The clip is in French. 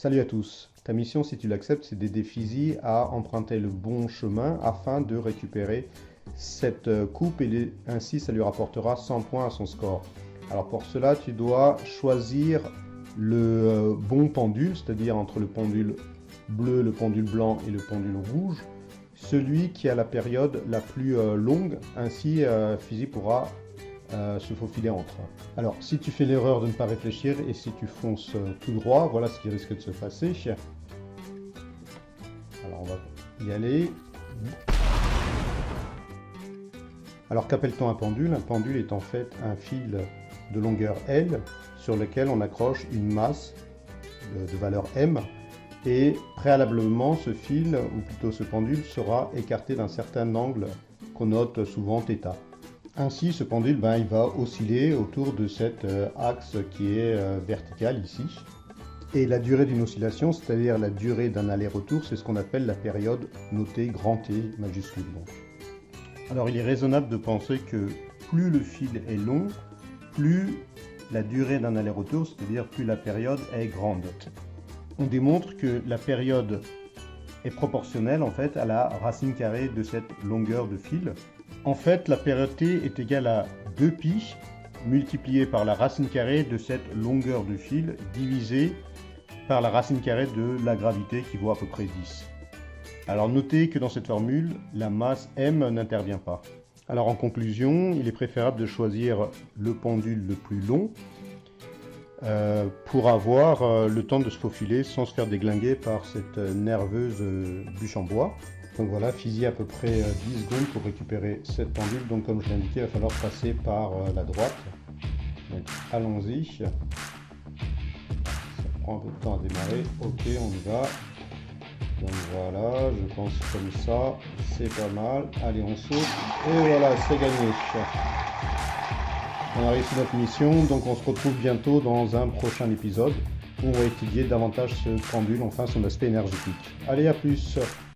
Salut à tous. Ta mission, si tu l'acceptes, c'est d'aider Fizi à emprunter le bon chemin afin de récupérer cette coupe et ainsi ça lui rapportera 100 points à son score. Alors pour cela, tu dois choisir le bon pendule, c'est-à-dire entre le pendule bleu, le pendule blanc et le pendule rouge, celui qui a la période la plus longue, ainsi Fizi pourra se faufiler entre. Alors, si tu fais l'erreur de ne pas réfléchir et si tu fonces tout droit, voilà ce qui risque de se passer. Alors, on va y aller. Alors, qu'appelle-t-on un pendule? Un pendule est en fait un fil de longueur L sur lequel on accroche une masse de valeur M et préalablement ce fil, ou plutôt ce pendule, sera écarté d'un certain angle qu'on note souvent θ. Ainsi, ce pendule, il va osciller autour de cet axe qui est vertical ici. Et la durée d'une oscillation, c'est-à-dire la durée d'un aller-retour, c'est ce qu'on appelle la période notée grand T majuscule. Alors, il est raisonnable de penser que plus le fil est long, plus la durée d'un aller-retour, c'est-à-dire plus la période est grande. On démontre que la période est proportionnelle en fait à la racine carrée de cette longueur de fil. En fait, la période t est égale à 2π multiplié par la racine carrée de cette longueur de fil divisé par la racine carrée de la gravité qui vaut à peu près 10. Alors notez que dans cette formule, la masse m n'intervient pas. Alors en conclusion, il est préférable de choisir le pendule le plus long pour avoir le temps de se faufiler sans se faire déglinguer par cette nerveuse bûche en bois. Donc voilà, Fizi à peu près 10 secondes pour récupérer cette pendule. Donc comme je l'ai indiqué, il va falloir passer par la droite. Donc allons-y. Ça prend un peu de temps à démarrer. Ok, on y va. Donc voilà, je pense comme ça, c'est pas mal. Allez, on saute. Et voilà, c'est gagné. On a réussi notre mission, donc on se retrouve bientôt dans un prochain épisode où on va étudier davantage ce pendule, enfin son aspect énergétique. Allez, à plus!